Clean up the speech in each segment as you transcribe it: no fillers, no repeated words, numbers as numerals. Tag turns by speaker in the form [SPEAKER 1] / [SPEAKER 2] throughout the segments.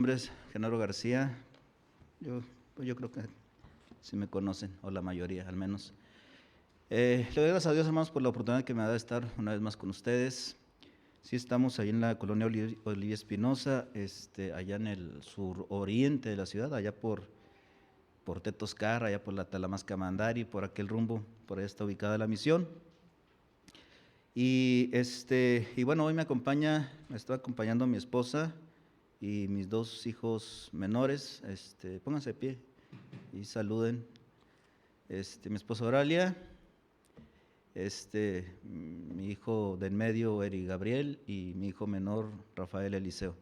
[SPEAKER 1] Mi nombre es Genaro García. Yo creo que sí me conocen, o la mayoría al menos. Le doy gracias a Dios, hermanos, por la oportunidad que me da de estar una vez más con ustedes. Sí, estamos ahí en la colonia Olivia Espinosa, allá en el suroriente de la ciudad, allá por Tetoscar, allá por la Talamascamandari, por aquel rumbo, por ahí está ubicada la misión. Y bueno, hoy me está acompañando mi esposa y mis dos hijos menores. Pónganse de pie y saluden. Mi esposa Oralia, mi hijo de en medio, Eri Gabriel, y mi hijo menor, Rafael Eliseo.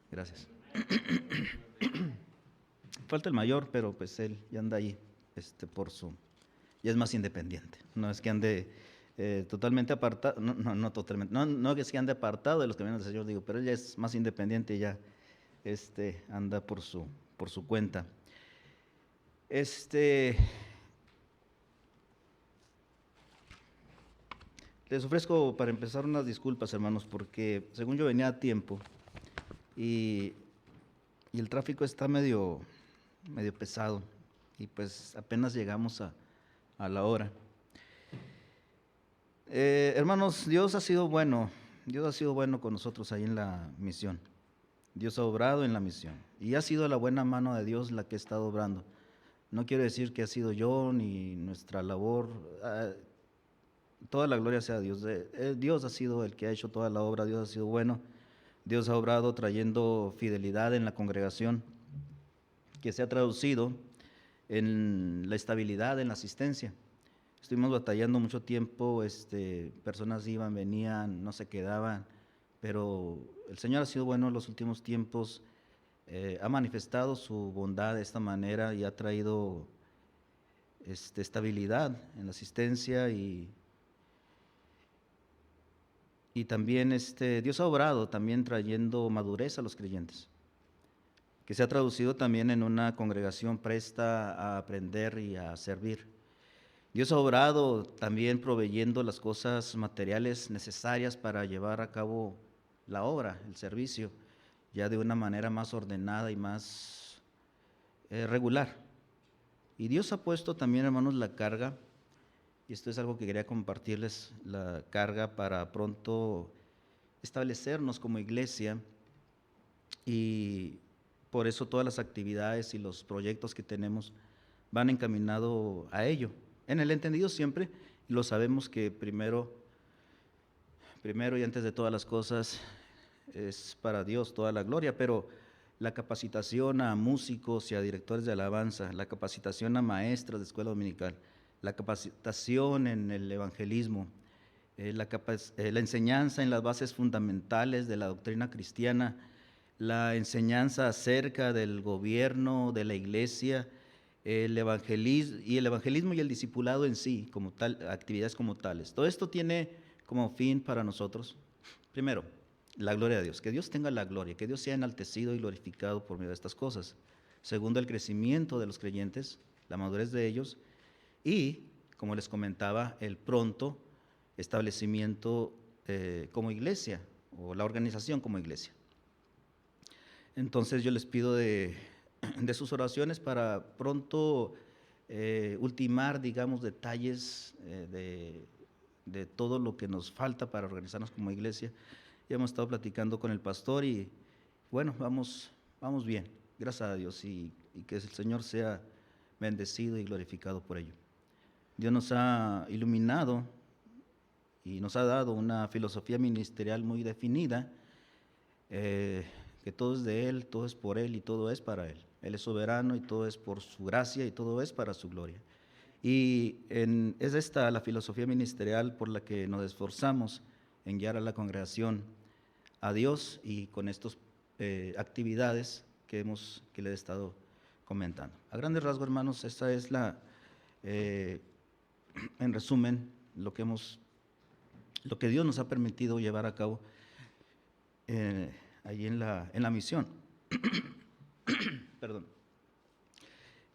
[SPEAKER 1] Gracias. Falta el mayor, pero pues él ya anda ahí, ya es más independiente. No es que ande totalmente apartado, no totalmente, no es que ande apartado de los caminos del Señor, digo, pero él ya es más independiente y ya anda por su cuenta. Les ofrezco para empezar unas disculpas, hermanos, porque según yo venía a tiempo y el tráfico está medio pesado y pues apenas llegamos a la hora. Hermanos, Dios ha sido bueno con nosotros ahí en la misión. Dios ha obrado en la misión y ha sido la buena mano de Dios la que ha estado obrando. No quiero decir que ha sido yo ni nuestra labor. Toda la gloria sea a Dios. Dios ha sido el que ha hecho toda la obra. Dios ha sido bueno. Dios ha obrado trayendo fidelidad en la congregación, que se ha traducido en la estabilidad, en la asistencia. Estuvimos batallando mucho tiempo, personas iban, venían, no se quedaban, pero el Señor ha sido bueno en los últimos tiempos, ha manifestado su bondad de esta manera y ha traído estabilidad en la asistencia y también Dios ha obrado también trayendo madurez a los creyentes, que se ha traducido también en una congregación presta a aprender y a servir. Dios ha obrado también proveyendo las cosas materiales necesarias para llevar a cabo la obra, el servicio, ya de una manera más ordenada y más regular. Y Dios ha puesto también, hermanos, la carga, y esto es algo que quería compartirles, la carga para pronto establecernos como iglesia, y por eso todas las actividades y los proyectos que tenemos van encaminados a ello. En el entendido siempre, lo sabemos que primero y antes de todas las cosas es para Dios toda la gloria, pero la capacitación a músicos y a directores de alabanza, la capacitación a maestras de escuela dominical, la capacitación en el evangelismo, la enseñanza en las bases fundamentales de la doctrina cristiana, la enseñanza acerca del gobierno de la iglesia, el evangelismo y el discipulado en sí, como tal, actividades como tales. Todo esto tiene como fin para nosotros, primero, la gloria de Dios, que Dios tenga la gloria, que Dios sea enaltecido y glorificado por medio de estas cosas. Segundo, el crecimiento de los creyentes, la madurez de ellos y, como les comentaba, el pronto establecimiento como iglesia o la organización como iglesia. Entonces yo les pido de sus oraciones para pronto ultimar, digamos, detalles de todo lo que nos falta para organizarnos como iglesia. Ya hemos estado platicando con el pastor y bueno, vamos bien, gracias a Dios, y que el Señor sea bendecido y glorificado por ello. Dios nos ha iluminado y nos ha dado una filosofía ministerial muy definida, que todo es de Él, todo es por Él y todo es para Él. Él es soberano y todo es por su gracia y todo es para su gloria. Y es esta la filosofía ministerial por la que nos esforzamos en guiar a la congregación a Dios y con estas actividades que le he estado comentando. A grandes rasgos, hermanos, esta es en resumen, lo que Dios nos ha permitido llevar a cabo allí en la misión. Perdón.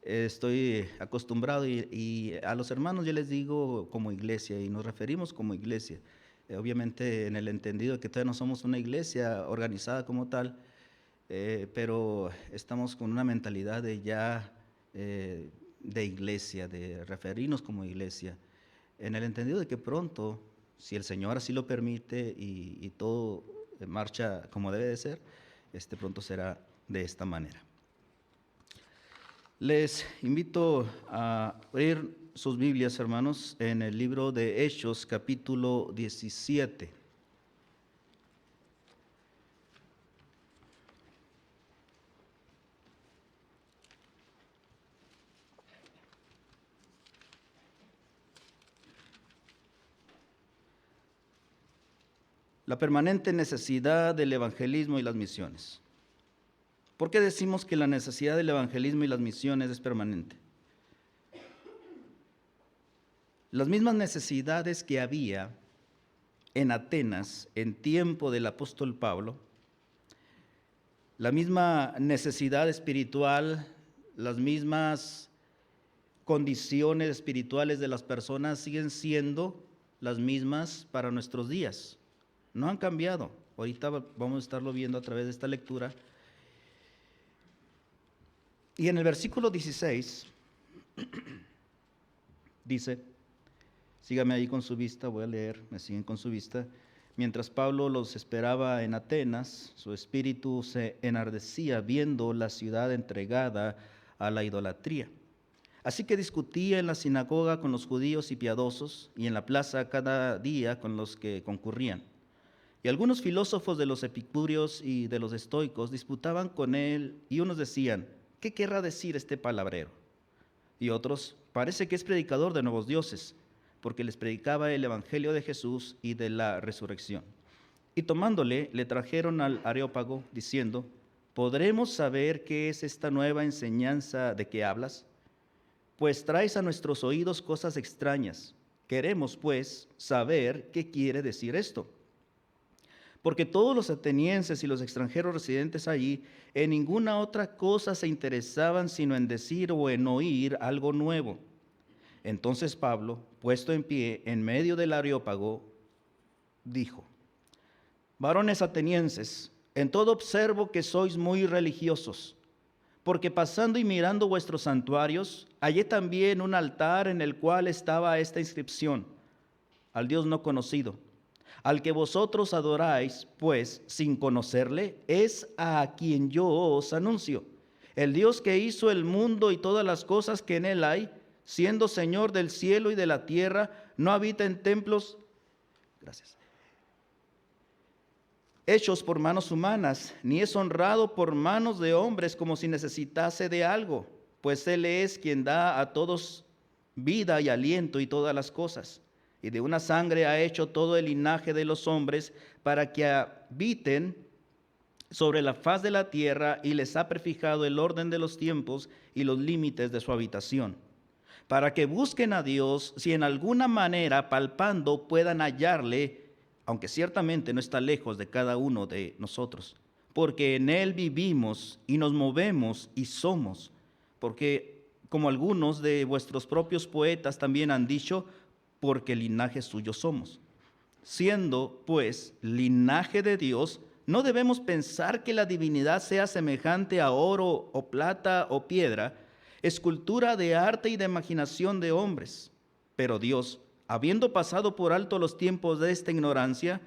[SPEAKER 1] Estoy acostumbrado y a los hermanos yo les digo como iglesia y nos referimos como iglesia. Obviamente en el entendido de que todavía no somos una iglesia organizada como tal, pero estamos con una mentalidad de ya de iglesia, de referirnos como iglesia, en el entendido de que pronto, si el Señor así lo permite y todo marcha como debe de ser, pronto será de esta manera. Les invito a abrir sus Biblias, hermanos, en el libro de Hechos, capítulo 17. La permanente necesidad del evangelismo y las misiones. ¿Por qué decimos que la necesidad del evangelismo y las misiones es permanente? Las mismas necesidades que había en Atenas en tiempo del apóstol Pablo, la misma necesidad espiritual, las mismas condiciones espirituales de las personas siguen siendo las mismas para nuestros días. No han cambiado. Ahorita vamos a estarlo viendo a través de esta lectura. Y en el versículo 16 dice, sígame ahí con su vista, voy a leer, me siguen con su vista. Mientras Pablo los esperaba en Atenas, su espíritu se enardecía viendo la ciudad entregada a la idolatría. Así que discutía en la sinagoga con los judíos y piadosos, y en la plaza cada día con los que concurrían. Y algunos filósofos de los epicúreos y de los estoicos disputaban con él, y unos decían, ¿qué querrá decir este palabrero? Y otros, parece que es predicador de nuevos dioses, porque les predicaba el evangelio de Jesús y de la resurrección. Y tomándole, le trajeron al Areópago, diciendo, ¿podremos saber qué es esta nueva enseñanza de que hablas? Pues traes a nuestros oídos cosas extrañas. Queremos, pues, saber qué quiere decir esto. Porque todos los atenienses y los extranjeros residentes allí en ninguna otra cosa se interesaban sino en decir o en oír algo nuevo. Entonces Pablo, puesto en pie en medio del Areópago, dijo, varones atenienses, en todo observo que sois muy religiosos, porque pasando y mirando vuestros santuarios, hallé también un altar en el cual estaba esta inscripción, al Dios no conocido. Al que vosotros adoráis, pues, sin conocerle, es a quien yo os anuncio. El Dios que hizo el mundo y todas las cosas que en él hay, siendo Señor del cielo y de la tierra, no habita en templos, hechos por manos humanas, ni es honrado por manos de hombres como si necesitase de algo, pues Él es quien da a todos vida y aliento y todas las cosas. Y de una sangre ha hecho todo el linaje de los hombres para que habiten sobre la faz de la tierra y les ha prefijado el orden de los tiempos y los límites de su habitación, para que busquen a Dios si en alguna manera palpando puedan hallarle, aunque ciertamente no está lejos de cada uno de nosotros, porque en Él vivimos y nos movemos y somos, porque como algunos de vuestros propios poetas también han dicho, porque linaje suyo somos. Siendo, pues, linaje de Dios, no debemos pensar que la divinidad sea semejante a oro o plata o piedra, escultura de arte y de imaginación de hombres. Pero Dios, habiendo pasado por alto los tiempos de esta ignorancia,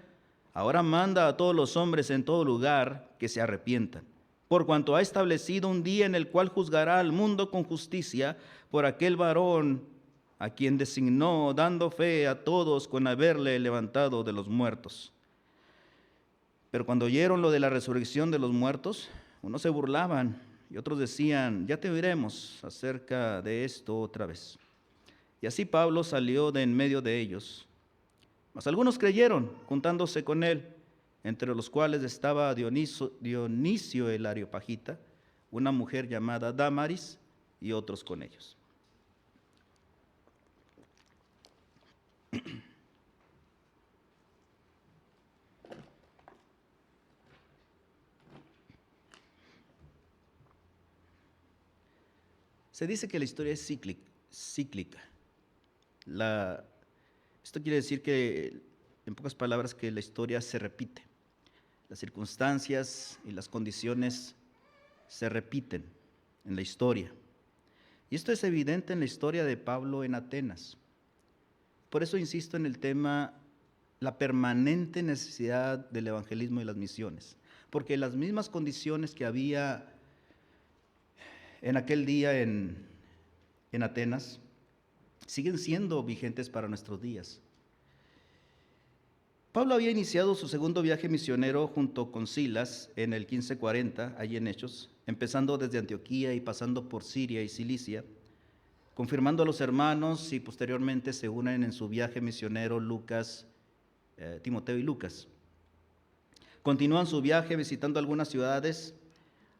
[SPEAKER 1] ahora manda a todos los hombres en todo lugar que se arrepientan, por cuanto ha establecido un día en el cual juzgará al mundo con justicia por aquel varón a quien designó, dando fe a todos con haberle levantado de los muertos. Pero cuando oyeron lo de la resurrección de los muertos, unos se burlaban y otros decían, ya te oiremos acerca de esto otra vez. Y así Pablo salió de en medio de ellos. Mas algunos creyeron, juntándose con él, entre los cuales estaba Dionisio el Areopagita, una mujer llamada Dámaris, y otros con ellos. Se dice que la historia es cíclica. Esto quiere decir que, en pocas palabras, que la historia se repite. Las circunstancias y las condiciones se repiten en la historia. Y esto es evidente en la historia de Pablo en Atenas. Por eso insisto en el tema, la permanente necesidad del evangelismo y las misiones. Porque las mismas condiciones que había en aquel día en Atenas siguen siendo vigentes para nuestros días. Pablo había iniciado su segundo viaje misionero junto con Silas en el 1540, allí en Hechos, empezando desde Antioquía y pasando por Siria y Cilicia, confirmando a los hermanos y posteriormente se unen en su viaje misionero Timoteo y Lucas. Continúan su viaje visitando algunas ciudades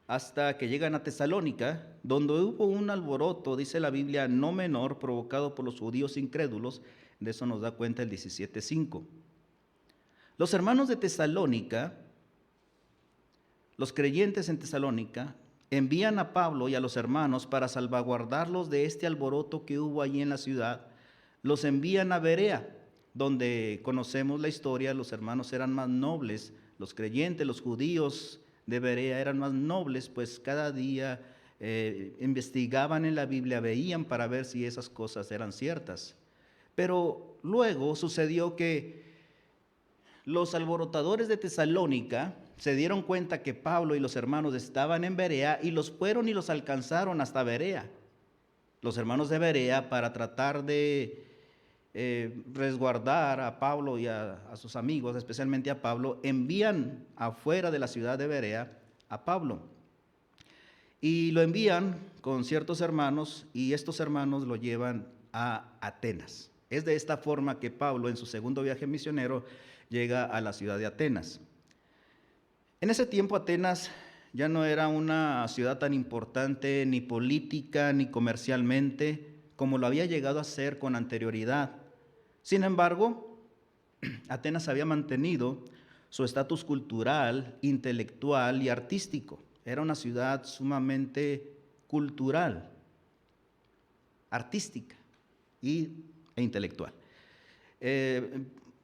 [SPEAKER 1] hasta que llegan a Tesalónica, donde hubo un alboroto, dice la Biblia, no menor, provocado por los judíos incrédulos. De eso nos da cuenta el 17:5. Los hermanos de Tesalónica, los creyentes en Tesalónica, envían a Pablo y a los hermanos para salvaguardarlos de este alboroto que hubo allí en la ciudad. Los envían a Berea, donde conocemos la historia, los hermanos eran más nobles, los creyentes, los judíos de Berea eran más nobles, pues cada día investigaban en la Biblia, veían para ver si esas cosas eran ciertas. Pero luego sucedió que los alborotadores de Tesalónica se dieron cuenta que Pablo y los hermanos estaban en Berea y los fueron y los alcanzaron hasta Berea. Los hermanos de Berea, para tratar de resguardar a Pablo y a sus amigos, especialmente a Pablo, envían afuera de la ciudad de Berea a Pablo. Y lo envían con ciertos hermanos y estos hermanos lo llevan a Atenas. Es de esta forma que Pablo en su segundo viaje misionero llega a la ciudad de Atenas. En ese tiempo Atenas ya no era una ciudad tan importante ni política ni comercialmente como lo había llegado a ser con anterioridad. Sin embargo, Atenas había mantenido su estatus cultural, intelectual y artístico. Era una ciudad sumamente cultural, artística e intelectual.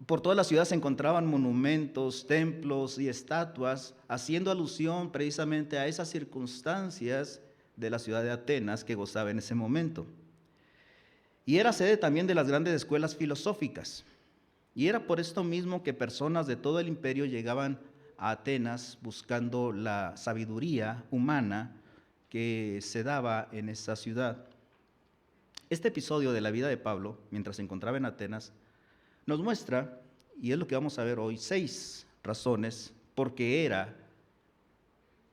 [SPEAKER 1] Por toda la ciudad se encontraban monumentos, templos y estatuas, haciendo alusión precisamente a esas circunstancias de la ciudad de Atenas que gozaba en ese momento. Y era sede también de las grandes escuelas filosóficas. Y era por esto mismo que personas de todo el imperio llegaban a Atenas buscando la sabiduría humana que se daba en esa ciudad. Este episodio de la vida de Pablo, mientras se encontraba en Atenas, nos muestra, y es lo que vamos a ver hoy, 6 razones porque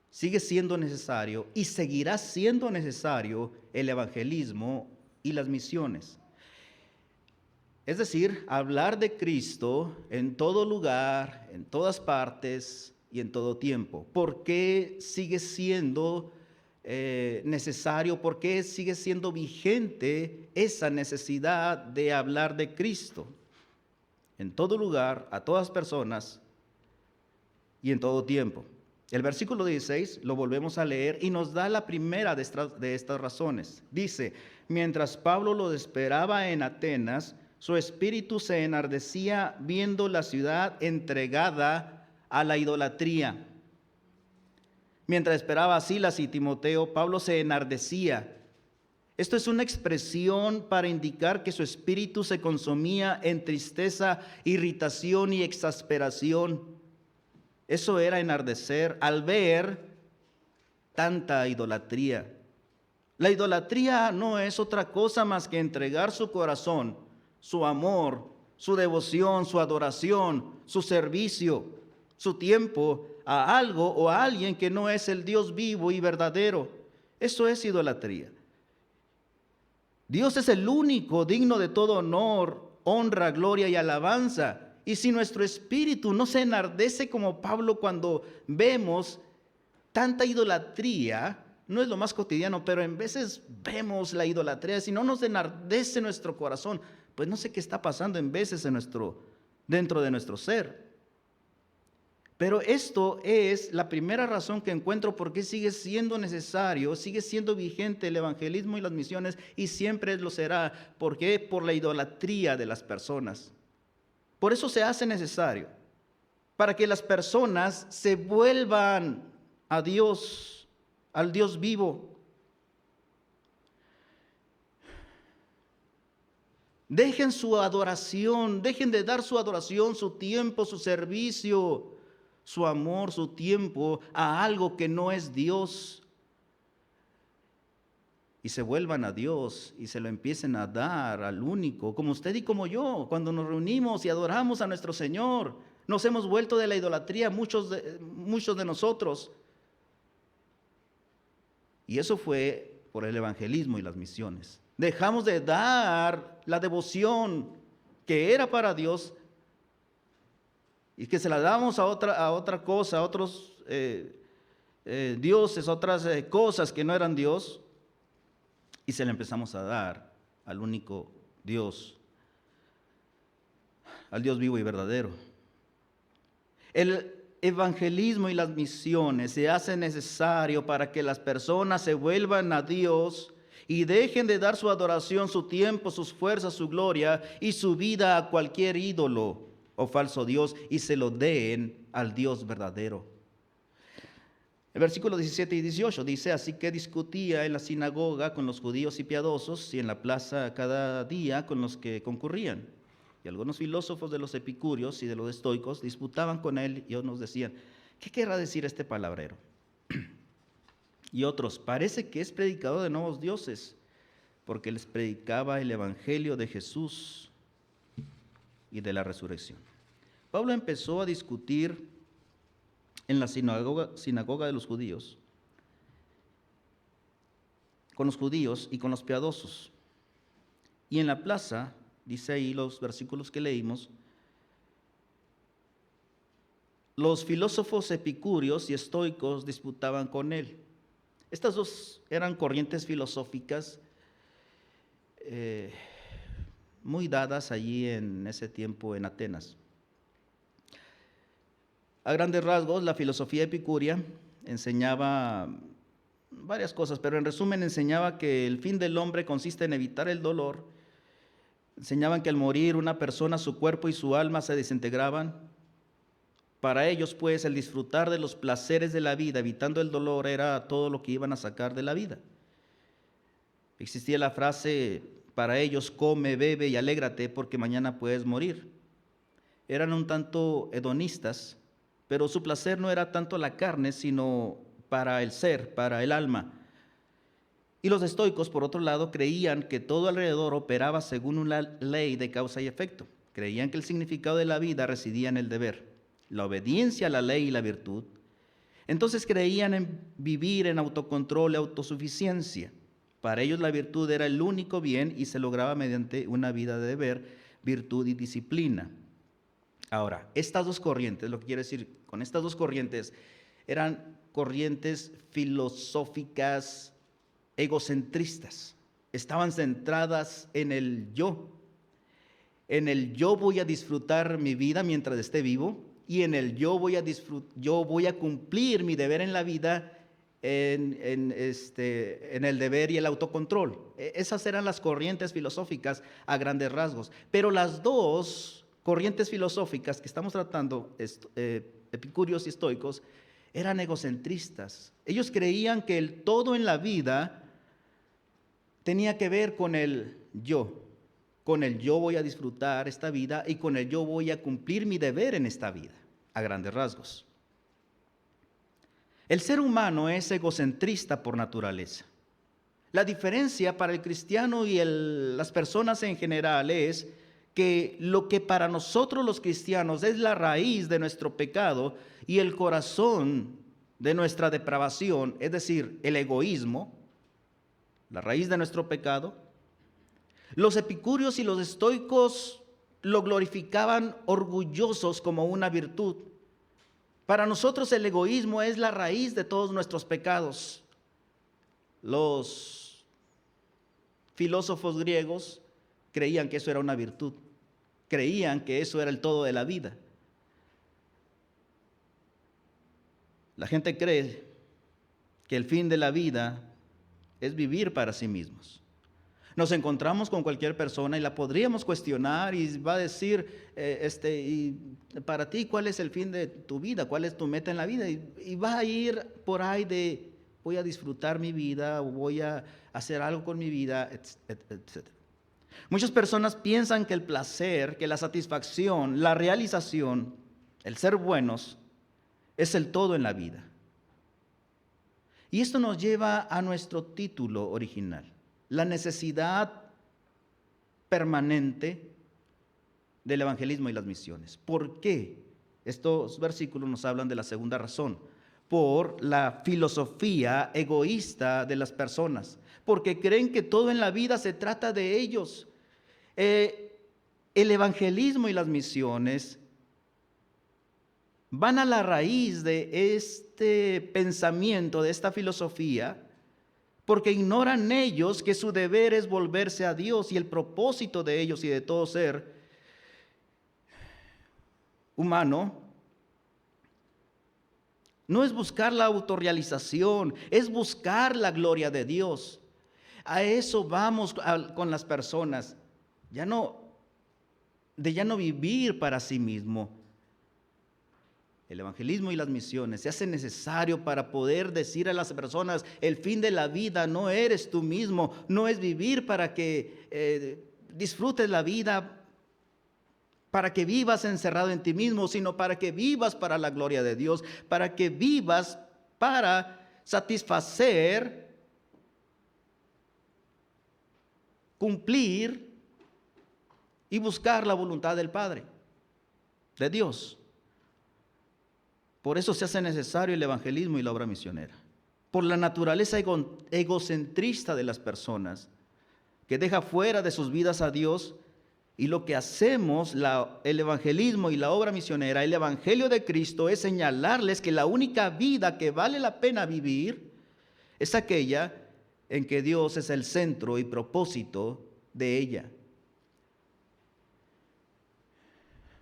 [SPEAKER 1] sigue siendo necesario y seguirá siendo necesario el evangelismo y las misiones. Es decir, hablar de Cristo en todo lugar, en todas partes y en todo tiempo. ¿Por qué sigue siendo necesario? ¿Por qué sigue siendo vigente esa necesidad de hablar de Cristo? En todo lugar, a todas personas y en todo tiempo. El versículo 16 lo volvemos a leer y nos da la primera de estas razones. Dice, mientras Pablo lo esperaba en Atenas, su espíritu se enardecía viendo la ciudad entregada a la idolatría. Mientras esperaba a Silas y Timoteo, Pablo se enardecía. Esto es una expresión para indicar que su espíritu se consumía en tristeza, irritación y exasperación. Eso era enardecer al ver tanta idolatría. La idolatría no es otra cosa más que entregar su corazón, su amor, su devoción, su adoración, su servicio, su tiempo a algo o a alguien que no es el Dios vivo y verdadero. Eso es idolatría. Dios es el único digno de todo honor, honra, gloria y alabanza. Y si nuestro espíritu no se enardece como Pablo cuando vemos tanta idolatría, no es lo más cotidiano, pero en veces vemos la idolatría, si no nos enardece nuestro corazón, pues no sé qué está pasando en veces dentro de nuestro ser. Pero esto es la primera razón que encuentro por qué sigue siendo necesario, sigue siendo vigente el evangelismo y las misiones y siempre lo será. ¿Por qué? Por la idolatría de las personas. Por eso se hace necesario. para que las personas se vuelvan a Dios, al Dios vivo. Dejen su adoración, dejen de dar su adoración, su tiempo, su servicio, su amor, su tiempo a algo que no es Dios. Y se vuelvan a Dios y se lo empiecen a dar al único, como usted y como yo, cuando nos reunimos y adoramos a nuestro Señor. Nos hemos vuelto de la idolatría muchos de nosotros. Y eso fue por el evangelismo y las misiones. Dejamos de dar la devoción que era para Dios y que se la damos a otra cosa, a otros dioses, otras cosas que no eran Dios, y se la empezamos a dar al único Dios, al Dios vivo y verdadero. El evangelismo y las misiones se hacen necesario para que las personas se vuelvan a Dios y dejen de dar su adoración, su tiempo, sus fuerzas, su gloria y su vida a cualquier ídolo o falso Dios y se lo den al Dios verdadero. El versículo 17 y 18 dice: así que discutía en la sinagoga con los judíos y piadosos y en la plaza cada día con los que concurrían. Y algunos filósofos de los epicúreos y de los estoicos disputaban con él y unos decían: ¿qué querrá decir este palabrero? Y otros: parece que es predicador de nuevos dioses, porque les predicaba el evangelio de Jesús y de la resurrección. Pablo empezó a discutir en la sinagoga de los judíos, con los judíos y con los piadosos. Y en la plaza, dice ahí los versículos que leímos, los filósofos epicúreos y estoicos disputaban con él. Estas dos eran corrientes filosóficas muy dadas allí en ese tiempo en Atenas. A grandes rasgos, la filosofía epicúrea enseñaba varias cosas, pero en resumen enseñaba que el fin del hombre consiste en evitar el dolor. Enseñaban que al morir una persona, su cuerpo y su alma se desintegraban. Para ellos, pues, el disfrutar de los placeres de la vida, evitando el dolor, era todo lo que iban a sacar de la vida. Existía la frase para ellos: come, bebe y alégrate porque mañana puedes morir. Eran un tanto hedonistas, pero su placer no era tanto la carne, sino para el ser, para el alma. Y los estoicos, por otro lado, creían que todo alrededor operaba según una ley de causa y efecto. Creían que el significado de la vida residía en el deber, la obediencia a la ley y la virtud. Entonces creían en vivir en autocontrol y autosuficiencia. Para ellos la virtud era el único bien y se lograba mediante una vida de deber, virtud y disciplina. Ahora, estas dos corrientes, lo que quiero decir con estas dos corrientes, eran corrientes filosóficas egocentristas. Estaban centradas en el yo. En el yo voy a disfrutar mi vida mientras esté vivo y en el yo voy a cumplir mi deber en la vida en el deber y el autocontrol. Esas eran las corrientes filosóficas a grandes rasgos. Pero las dos corrientes filosóficas que estamos tratando, epicúreos y estoicos, eran egocentristas. Ellos creían que el todo en la vida tenía que ver con el yo. Con el yo voy a disfrutar esta vida y con el yo voy a cumplir mi deber en esta vida, a grandes rasgos. El ser humano es egocentrista por naturaleza. La diferencia para el cristiano y las personas en general es que lo que para nosotros los cristianos es la raíz de nuestro pecado y el corazón de nuestra depravación, es decir, el egoísmo, la raíz de nuestro pecado, los epicúreos y los estoicos lo glorificaban orgullosos como una virtud. Para nosotros el egoísmo es la raíz de todos nuestros pecados. Los filósofos griegos creían que eso era una virtud, creían que eso era el todo de la vida. La gente cree que el fin de la vida es vivir para sí mismos. Nos encontramos con cualquier persona y la podríamos cuestionar y va a decir, y para ti, ¿cuál es el fin de tu vida? ¿Cuál es tu meta en la vida? Y va a ir por ahí de, voy a disfrutar mi vida, o voy a hacer algo con mi vida, etc. Muchas personas piensan que el placer, que la satisfacción, la realización, el ser buenos, es el todo en la vida. Y esto nos lleva a nuestro título original: la necesidad permanente del evangelismo y las misiones. ¿Por qué? Estos versículos nos hablan de la segunda razón: por la filosofía egoísta de las personas, porque creen que todo en la vida se trata de ellos. El evangelismo y las misiones van a la raíz de este pensamiento, de esta filosofía, porque ignoran ellos que su deber es volverse a Dios, y el propósito de ellos y de todo ser humano no es buscar la autorrealización, es buscar la gloria de Dios. A eso vamos con las personas, ya no vivir para sí mismo. El evangelismo y las misiones se hace necesario para poder decir a las personas: el fin de la vida no eres tú mismo, no es vivir para que disfrutes la vida, para que vivas encerrado en ti mismo, sino para que vivas para la gloria de Dios, para que vivas para satisfacer, cumplir y buscar la voluntad del Padre, de Dios. Por eso se hace necesario el evangelismo y la obra misionera. Por la naturaleza egocentrista de las personas, que deja fuera de sus vidas a Dios, y lo que hacemos, el evangelismo y la obra misionera, el evangelio de Cristo, es señalarles que la única vida que vale la pena vivir es aquella en que Dios es el centro y propósito de ella.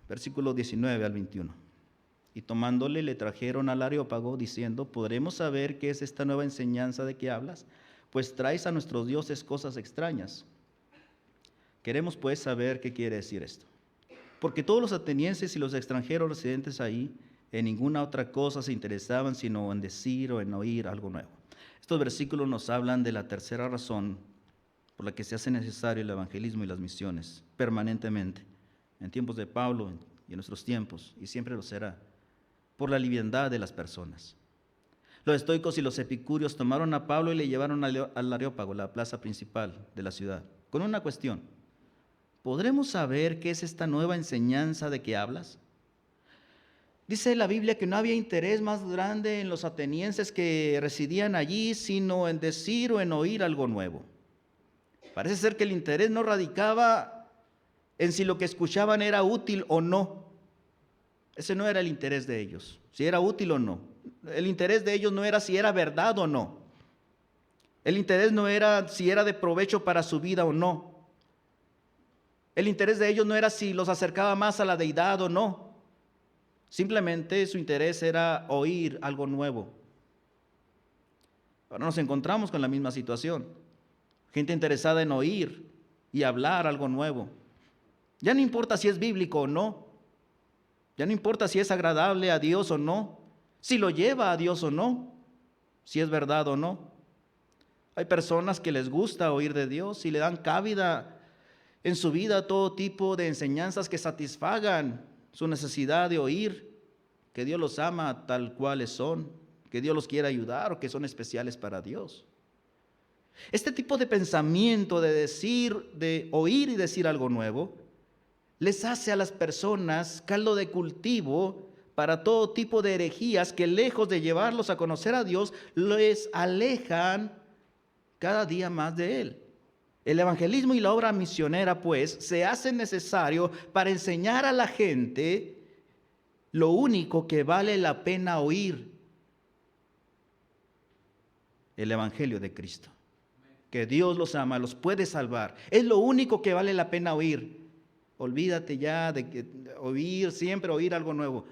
[SPEAKER 1] Versículos 19 al 21. Y tomándole, le trajeron al Areópago, diciendo: ¿podremos saber qué es esta nueva enseñanza de que hablas? Pues traes a nuestros dioses cosas extrañas. Queremos pues saber qué quiere decir esto. Porque todos los atenienses y los extranjeros residentes ahí en ninguna otra cosa se interesaban sino en decir o en oír algo nuevo. Estos versículos nos hablan de la tercera razón por la que se hace necesario el evangelismo y las misiones permanentemente, en tiempos de Pablo y en nuestros tiempos, y siempre lo será: por la liviandad de las personas. Los estoicos y los epicúreos tomaron a Pablo y le llevaron al Areópago, la plaza principal de la ciudad, con una cuestión: ¿podremos saber qué es esta nueva enseñanza de que hablas? Dice la Biblia que no había interés más grande en los atenienses que residían allí, sino en decir o en oír algo nuevo. Parece ser que el interés no radicaba en si lo que escuchaban era útil o no. Ese no era el interés de ellos, si era útil o no. El interés de ellos no era si era verdad o no. El interés no era si era de provecho para su vida o no. El interés de ellos no era si los acercaba más a la deidad o no. Simplemente su interés era oír algo nuevo. Ahora nos encontramos con la misma situación. Gente interesada en oír y hablar algo nuevo. Ya no importa si es bíblico o no. Ya no importa si es agradable a Dios o no, si lo lleva a Dios o no, si es verdad o no. Hay personas que les gusta oír de Dios y le dan cabida en su vida a todo tipo de enseñanzas que satisfagan su necesidad de oír que Dios los ama tal cuales son, que Dios los quiere ayudar o que son especiales para Dios. Este tipo de pensamiento de oír y decir algo nuevo, les hace a las personas caldo de cultivo para todo tipo de herejías que, lejos de llevarlos a conocer a Dios, les alejan cada día más de Él. El evangelismo y la obra misionera, pues, se hacen necesario para enseñar a la gente lo único que vale la pena oír: el evangelio de Cristo. Que Dios los ama, los puede salvar. Es lo único que vale la pena oír. Olvídate ya de siempre oír algo nuevo.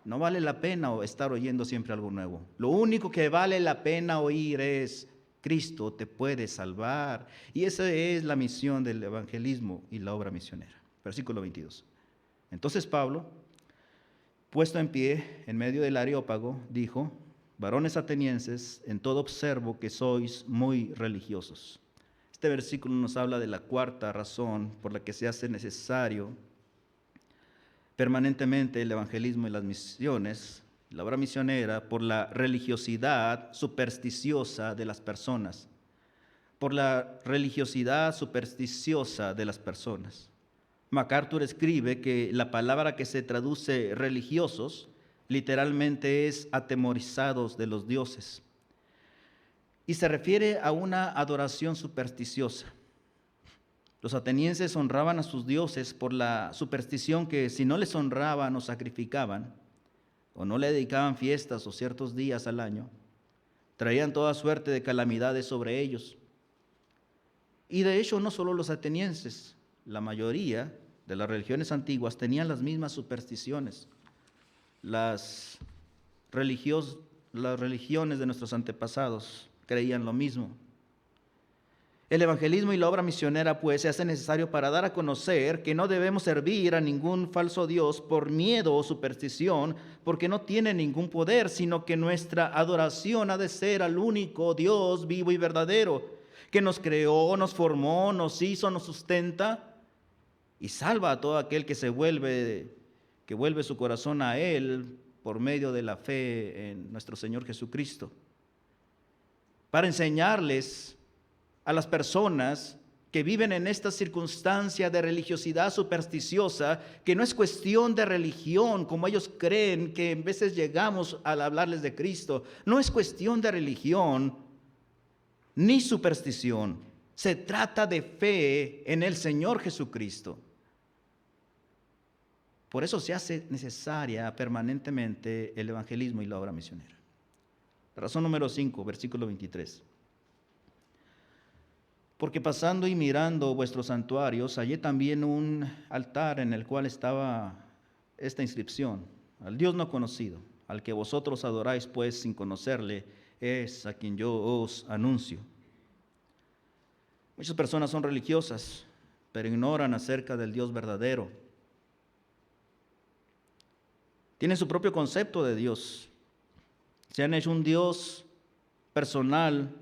[SPEAKER 1] No vale la pena estar oyendo siempre algo nuevo. Lo único que vale la pena oír es Cristo te puede salvar. Y esa es la misión del evangelismo y la obra misionera. Versículo 22. Entonces Pablo, puesto en pie en medio del Areópago, dijo: varones atenienses, en todo observo que sois muy religiosos. Este versículo nos habla de la cuarta razón por la que se hace necesario permanentemente el evangelismo y las misiones, la obra misionera, por la religiosidad supersticiosa de las personas. Por la religiosidad supersticiosa de las personas. MacArthur escribe que la palabra que se traduce religiosos literalmente es atemorizados de los dioses. Y se refiere a una adoración supersticiosa. Los atenienses honraban a sus dioses por la superstición que si no les honraban o sacrificaban, o no le dedicaban fiestas o ciertos días al año, traían toda suerte de calamidades sobre ellos. Y de hecho no solo los atenienses, la mayoría de las religiones antiguas tenían las mismas supersticiones. Las religiones de nuestros antepasados creían lo mismo. El evangelismo y la obra misionera pues se hace necesario para dar a conocer que no debemos servir a ningún falso Dios por miedo o superstición, porque no tiene ningún poder, sino que nuestra adoración ha de ser al único Dios vivo y verdadero, que nos creó, nos formó, nos hizo, nos sustenta y salva a todo aquel que vuelve su corazón a Él por medio de la fe en nuestro Señor Jesucristo. Para enseñarles a las personas que viven en esta circunstancia de religiosidad supersticiosa, que no es cuestión de religión, como ellos creen que en veces llegamos al hablarles de Cristo. No es cuestión de religión ni superstición. Se trata de fe en el Señor Jesucristo. Por eso se hace necesaria permanentemente el evangelismo y la obra misionera. Razón número 5, versículo 23. Porque pasando y mirando vuestros santuarios, hallé también un altar en el cual estaba esta inscripción: al Dios no conocido, al que vosotros adoráis pues sin conocerle, es a quien yo os anuncio. Muchas personas son religiosas, pero ignoran acerca del Dios verdadero. Tienen su propio concepto de Dios. Se han hecho un Dios personal,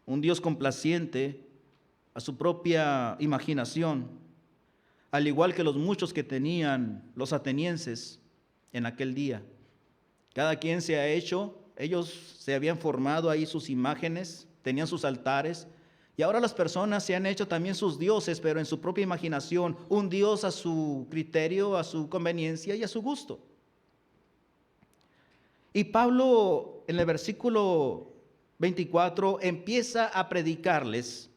[SPEAKER 1] un Dios complaciente a su propia imaginación, al igual que los muchos que tenían los atenienses en aquel día. Cada quien se ha hecho, ellos se habían formado ahí sus imágenes, tenían sus altares, y ahora las personas se han hecho también sus dioses, pero en su propia imaginación, un Dios a su criterio, a su conveniencia y a su gusto. Y Pablo en el versículo 24 empieza a predicarles.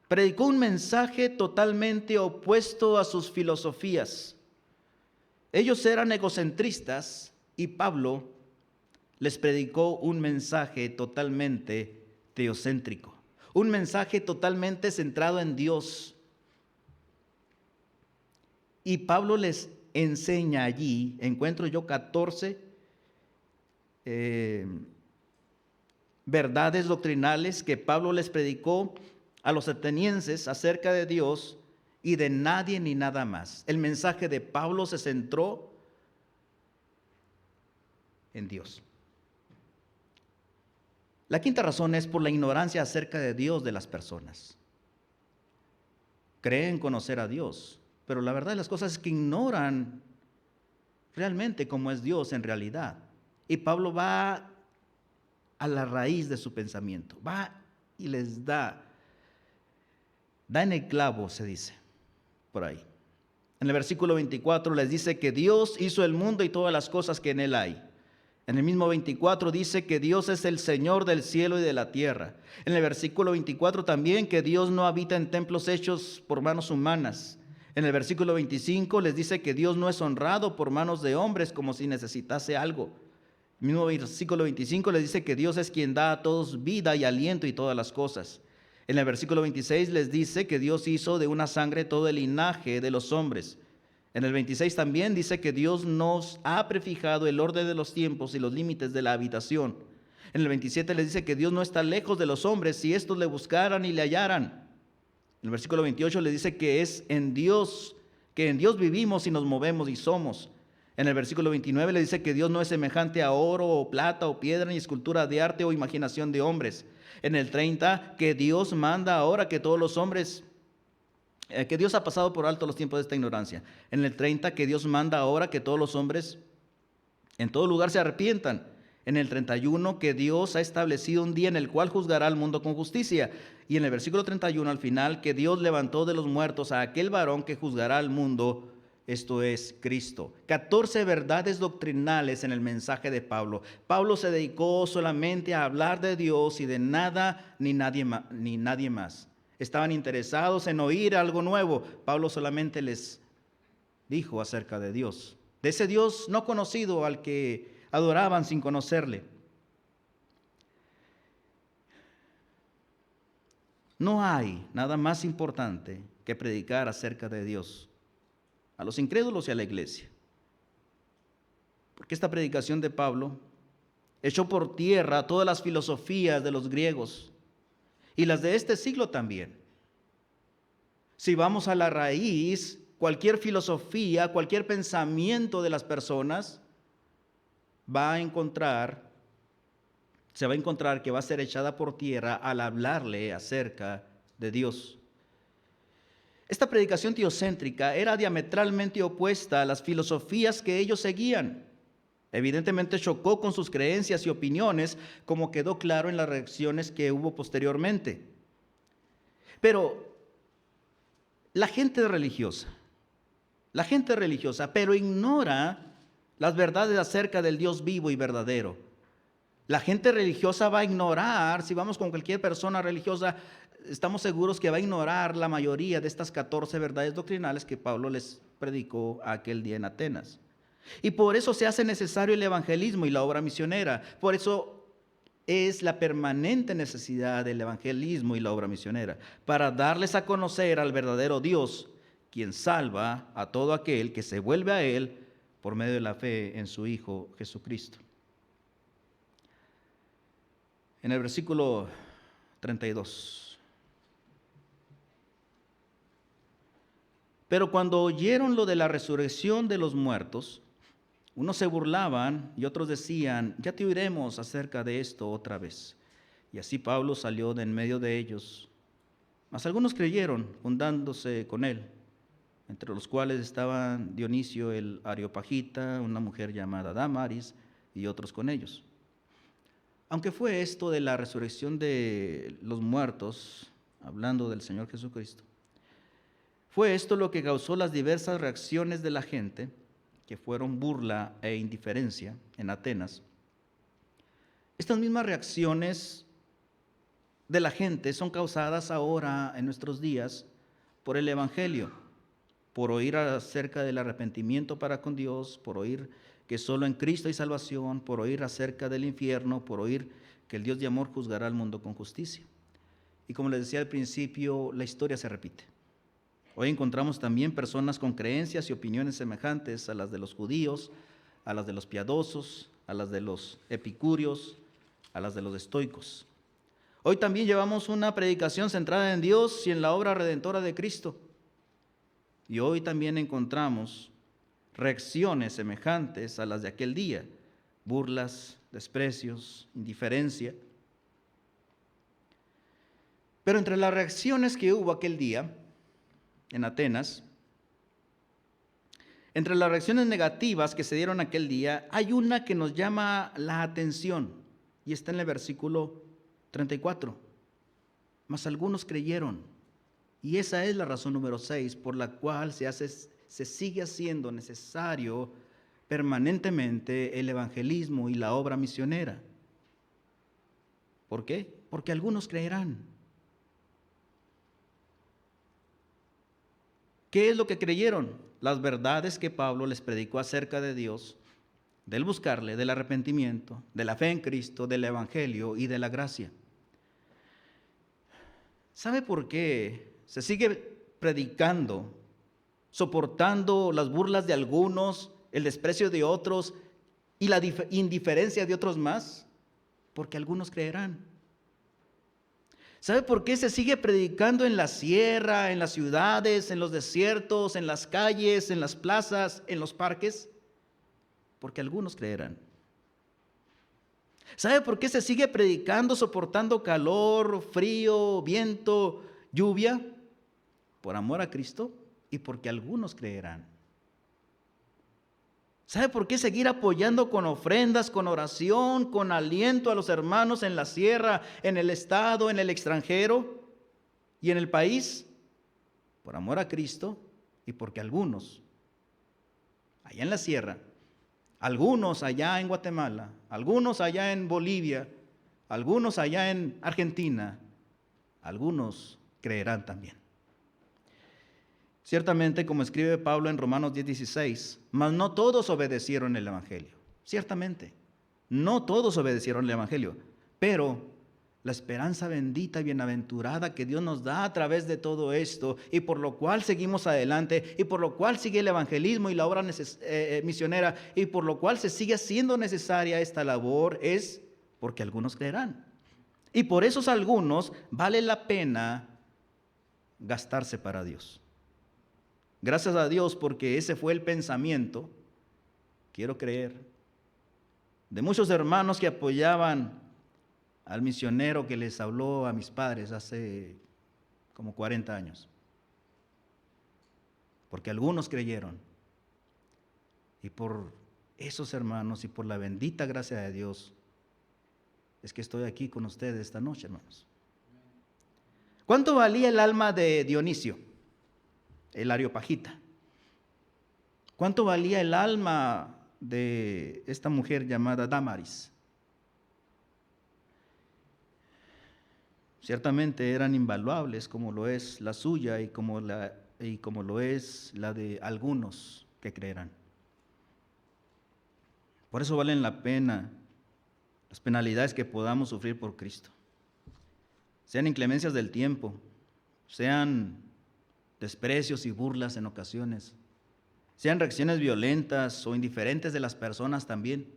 [SPEAKER 1] Predicó un mensaje totalmente opuesto a sus filosofías. Ellos eran egocentristas y Pablo les predicó un mensaje totalmente teocéntrico, un mensaje totalmente centrado en Dios. Y Pablo les enseña allí, encuentro yo 14 verdades doctrinales que Pablo les predicó a los atenienses acerca de Dios y de nadie ni nada más. El mensaje de Pablo se centró en Dios. La quinta razón es por la ignorancia acerca de Dios de las personas. Creen conocer a Dios, pero la verdad de las cosas es que ignoran realmente cómo es Dios en realidad. Y Pablo va a la raíz de su pensamiento, va y les da en el clavo, se dice por ahí. En el versículo 24 les dice que Dios hizo el mundo y todas las cosas que en él hay. En el mismo 24 dice que Dios es el Señor del cielo y de la tierra. En el versículo 24 también que Dios no habita en templos hechos por manos humanas. En el versículo 25 les dice que Dios no es honrado por manos de hombres como si necesitase algo. El mismo versículo 25 les dice que Dios es quien da a todos vida y aliento y todas las cosas. En el versículo 26 les dice que Dios hizo de una sangre todo el linaje de los hombres. En el 26 también dice que Dios nos ha prefijado el orden de los tiempos y los límites de la habitación. En el 27 les dice que Dios no está lejos de los hombres si estos le buscaran y le hallaran. En el versículo 28 les dice que es en Dios, que en Dios vivimos y nos movemos y somos. En el versículo 29 le dice que Dios no es semejante a oro o plata o piedra ni escultura de arte o imaginación de hombres. En el 30 que Dios manda ahora que todos los hombres, que Dios ha pasado por alto los tiempos de esta ignorancia. En el 30 que Dios manda ahora que todos los hombres en todo lugar se arrepientan. En el 31 que Dios ha establecido un día en el cual juzgará al mundo con justicia. Y en el versículo 31 al final que Dios levantó de los muertos a aquel varón que juzgará al mundo, esto es Cristo. 14 verdades doctrinales en el mensaje de Pablo. Pablo se dedicó solamente a hablar de Dios y de nada ni nadie más. Estaban interesados en oír algo nuevo. Pablo solamente les dijo acerca de Dios, de ese Dios no conocido al que adoraban sin conocerle. No hay nada más importante que predicar acerca de Dios a los incrédulos y a la iglesia. Porque esta predicación de Pablo echó por tierra todas las filosofías de los griegos y las de este siglo también. Si vamos a la raíz, cualquier filosofía, cualquier pensamiento de las personas se va a encontrar que va a ser echada por tierra al hablarle acerca de Dios. Esta predicación teocéntrica era diametralmente opuesta a las filosofías que ellos seguían. Evidentemente chocó con sus creencias y opiniones, como quedó claro en las reacciones que hubo posteriormente. Pero la gente religiosa, pero ignora las verdades acerca del Dios vivo y verdadero. La gente religiosa va a ignorar, si vamos con cualquier persona religiosa, estamos seguros que va a ignorar la mayoría de estas 14 verdades doctrinales que Pablo les predicó aquel día en Atenas. Y por eso se hace necesario el evangelismo y la obra misionera. Por eso es la permanente necesidad del evangelismo y la obra misionera, para darles a conocer al verdadero Dios, quien salva a todo aquel que se vuelve a Él por medio de la fe en su Hijo Jesucristo. En el versículo 32. Pero cuando oyeron lo de la resurrección de los muertos, unos se burlaban y otros decían, ya te oiremos acerca de esto otra vez. Y así Pablo salió de en medio de ellos. Mas algunos creyeron, juntándose con él, entre los cuales estaban Dionisio el Areopagita, una mujer llamada Damaris, y otros con ellos. Aunque fue esto de la resurrección de los muertos, hablando del Señor Jesucristo, fue esto lo que causó las diversas reacciones de la gente, que fueron burla e indiferencia en Atenas. Estas mismas reacciones de la gente son causadas ahora en nuestros días por el Evangelio, por oír acerca del arrepentimiento para con Dios, por oír que solo en Cristo hay salvación, por oír acerca del infierno, por oír que el Dios de amor juzgará al mundo con justicia. Y como les decía al principio, la historia se repite. Hoy encontramos también personas con creencias y opiniones semejantes a las de los judíos, a las de los piadosos, a las de los epicúreos, a las de los estoicos. Hoy también llevamos una predicación centrada en Dios y en la obra redentora de Cristo. Y hoy también encontramos reacciones semejantes a las de aquel día, burlas, desprecios, indiferencia. Pero entre las reacciones que hubo aquel día en Atenas, entre las reacciones negativas que se dieron aquel día, hay una que nos llama la atención y está en el versículo 34. Mas algunos creyeron, y esa es la razón número 6 por la cual se sigue haciendo necesario permanentemente el evangelismo y la obra misionera. ¿Por qué? Porque algunos creerán. ¿Qué es lo que creyeron? Las verdades que Pablo les predicó acerca de Dios, del buscarle, del arrepentimiento, de la fe en Cristo, del evangelio y de la gracia. ¿Sabe por qué se sigue predicando, soportando las burlas de algunos, el desprecio de otros y la indiferencia de otros más? Porque algunos creerán. ¿Sabe por qué se sigue predicando en la sierra, en las ciudades, en los desiertos, en las calles, en las plazas, en los parques? Porque algunos creerán. ¿Sabe por qué se sigue predicando soportando calor, frío, viento, lluvia? Por amor a Cristo y porque algunos creerán. ¿Sabe por qué seguir apoyando con ofrendas, con oración, con aliento a los hermanos en la sierra, en el estado, en el extranjero y en el país? Por amor a Cristo y porque algunos, allá en la sierra, algunos allá en Guatemala, algunos allá en Bolivia, algunos allá en Argentina, algunos creerán también. Ciertamente, como escribe Pablo en Romanos 10:16, mas no todos obedecieron el Evangelio. Ciertamente, no todos obedecieron el Evangelio, pero la esperanza bendita y bienaventurada que Dios nos da a través de todo esto y por lo cual seguimos adelante y por lo cual sigue el evangelismo y la obra misionera y por lo cual se sigue haciendo necesaria esta labor es porque algunos creerán. Y por esos algunos vale la pena gastarse para Dios. Gracias a Dios porque ese fue el pensamiento, quiero creer, de muchos hermanos que apoyaban al misionero que les habló a mis padres hace como 40 años. Porque algunos creyeron. Y por esos hermanos y por la bendita gracia de Dios es que estoy aquí con ustedes esta noche, hermanos. ¿Cuánto valía el alma de Dionisio, el Areopagita? ¿Cuánto valía el alma de esta mujer llamada Dámaris? Ciertamente eran invaluables como lo es la suya y como lo es la de algunos que creerán. Por eso valen la pena las penalidades que podamos sufrir por Cristo. Sean inclemencias del tiempo, sean desprecios y burlas en ocasiones, sean reacciones violentas o indiferentes de las personas también,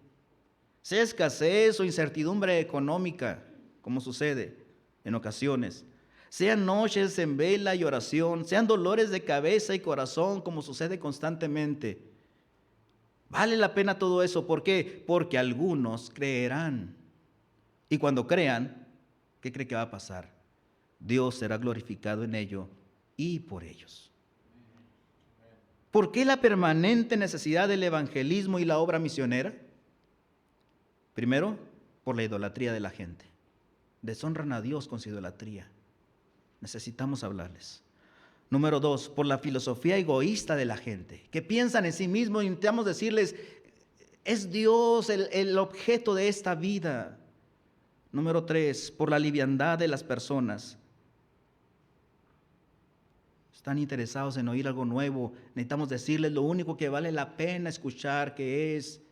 [SPEAKER 1] sea escasez o incertidumbre económica, como sucede en ocasiones, sean noches en vela y oración, sean dolores de cabeza y corazón, como sucede constantemente. Vale la pena todo eso. ¿Por qué? Porque algunos creerán. Y cuando crean, ¿qué cree que va a pasar? Dios será glorificado en ello y por ellos. ¿Por qué la permanente necesidad del evangelismo y la obra misionera? Primero, por la idolatría de la gente. Deshonran a Dios con su idolatría. Necesitamos hablarles. Número 2, por la filosofía egoísta de la gente, que piensan en sí mismos. Intentamos decirles, es Dios el objeto de esta vida. Número 3, por la liviandad de las personas. Están interesados en oír algo nuevo. Necesitamos decirles lo único que vale la pena escuchar, que es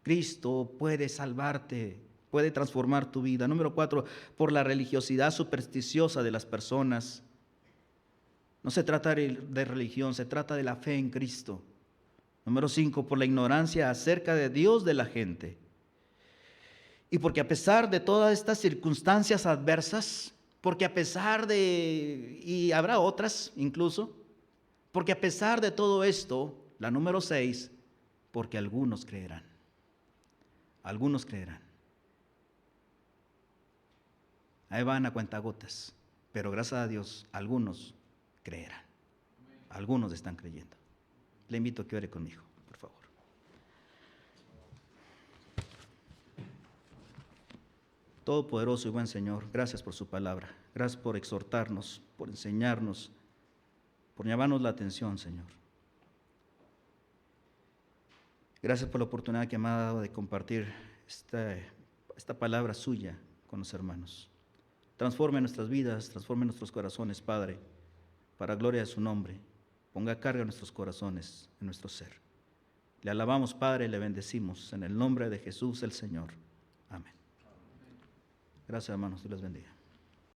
[SPEAKER 1] Cristo puede salvarte, puede transformar tu vida. Número 4, por la religiosidad supersticiosa de las personas. No se trata de religión, se trata de la fe en Cristo. Número 5, por la ignorancia acerca de Dios de la gente. Y porque a pesar de todas estas circunstancias adversas, porque a pesar de, y habrá otras incluso, porque a pesar de todo esto, la número 6, porque algunos creerán. Algunos creerán. Ahí van a cuentagotas, pero gracias a Dios, algunos creerán. Algunos están creyendo. Le invito a que ore conmigo, por favor. Todopoderoso y buen Señor, gracias por su palabra. Gracias por exhortarnos, por enseñarnos, por llamarnos la atención, Señor. Gracias por la oportunidad que me ha dado de compartir esta palabra suya con los hermanos. Transforme nuestras vidas, transforme nuestros corazones, Padre, para gloria de su nombre. Ponga carga en nuestros corazones, en nuestro ser. Le alabamos, Padre, y le bendecimos en el nombre de Jesús el Señor. Amén. Gracias, hermanos. Dios les bendiga.